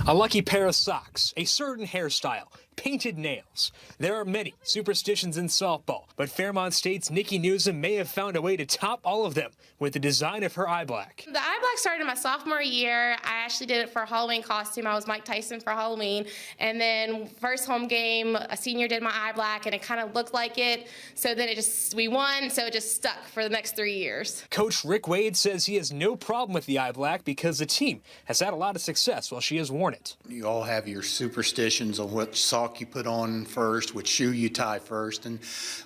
A lucky pair of socks, a certain hairstyle, painted nails. There are many superstitions in softball, but Fairmont State's Nikki Newsom may have found a way to top all of them with the design of her eye black. The eye black started my sophomore year. I actually did it for a Halloween costume. I was Mike Tyson for Halloween. And then first home game, a senior did my eye black, and it kind of looked like it. So then we won, so it just stuck for the next 3 years. Coach Rick Wade says he has no problem with the eye black because the team has had a lot of success while she has worn it. You all have your superstitions on what sock you put on first, which shoe you tie first, and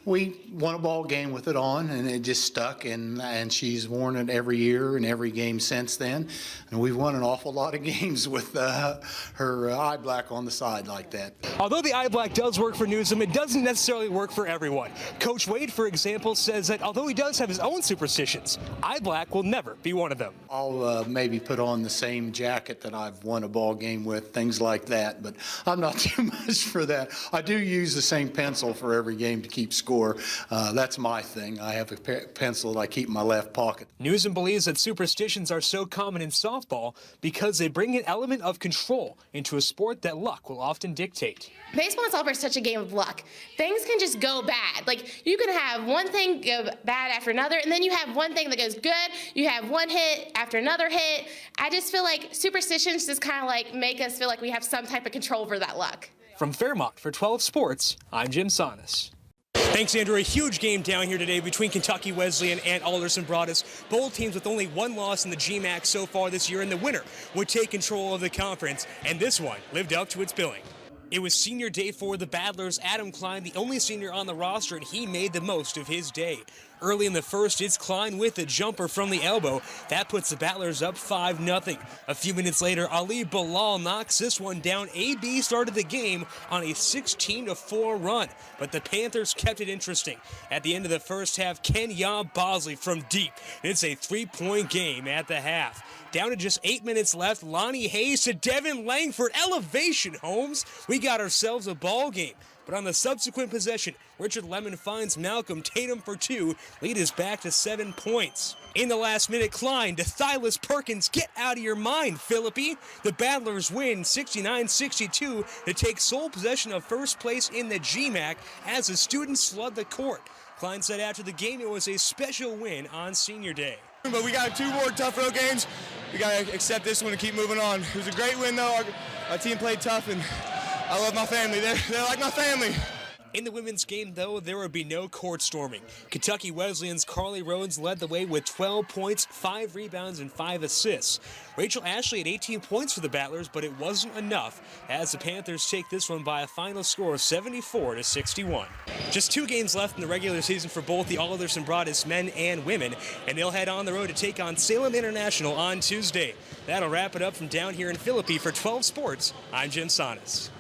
we won a ball game with it on, and it just stuck, and she's worn it every year and every game since then, and we've won an awful lot of games with her eye black on the side like that. Although the eye black does work for Newsom, it doesn't necessarily work for everyone. Coach Wade, for example, says that although he does have his own superstitions, eye black will never be one of them. I'll maybe put on the same jacket that I've won a ball game with, things like that, but I'm not too much for that. I do use the same pencil for every game to keep score. That's my thing. I have a pencil that I keep in my left pocket. Newsom believes that superstitions are so common in softball because they bring an element of control into a sport that luck will often dictate. Baseball and softball is such a game of luck. Things can just go bad. Like, you can have one thing go bad after another, and then you have one thing that goes good. You have one hit after another hit. I just feel like superstitions just kind of like make us feel like we have some type of control over that luck. From Fairmont for 12 Sports, I'm Jim Sonis. Thanks, Andrew. A huge game down here today between Kentucky Wesleyan and Alderson Broaddus. Both teams with only one loss in the GMAC so far this year, and the winner would take control of the conference, and this one lived up to its billing. It was senior day for the Battlers. Adam Klein, the only senior on the roster, and he made the most of his day. Early in the first, it's Klein with a jumper from the elbow. That puts the Battlers up 5-0. A few minutes later, Ali Bilal knocks this one down. AB started the game on a 16-4 run, but the Panthers kept it interesting. At the end of the first half, Kenya Bosley from deep. It's a 3-point game at the half. Down to just 8 minutes left, Lonnie Hayes to Devin Langford. Elevation, Holmes. We got ourselves a ball game. But on the subsequent possession, Richard Lemon finds Malcolm Tatum for 2. Lead is back to 7 points. In the last minute, Klein to Thylas Perkins. Get out of your mind, Philippi. The Battlers win 69-62 to take sole possession of first place in the GMAC as the students flood the court. Klein said after the game it was a special win on senior day. But we got 2 more tough road games. We got to accept this one and keep moving on. It was a great win, though. Our team played tough, and I love my family. They're like my family. In the women's game, though, there would be no court storming. Kentucky Wesleyan's Carly Rhodes led the way with 12 points, 5 rebounds, and 5 assists. Rachel Ashley had 18 points for the Battlers, but it wasn't enough as the Panthers take this one by a final score of 74-61. Just 2 games left in the regular season for both the Alderson Broaddus men and women, and they'll head on the road to take on Salem International on Tuesday. That'll wrap it up from down here in Philippi for 12 Sports. I'm Jim Sonis.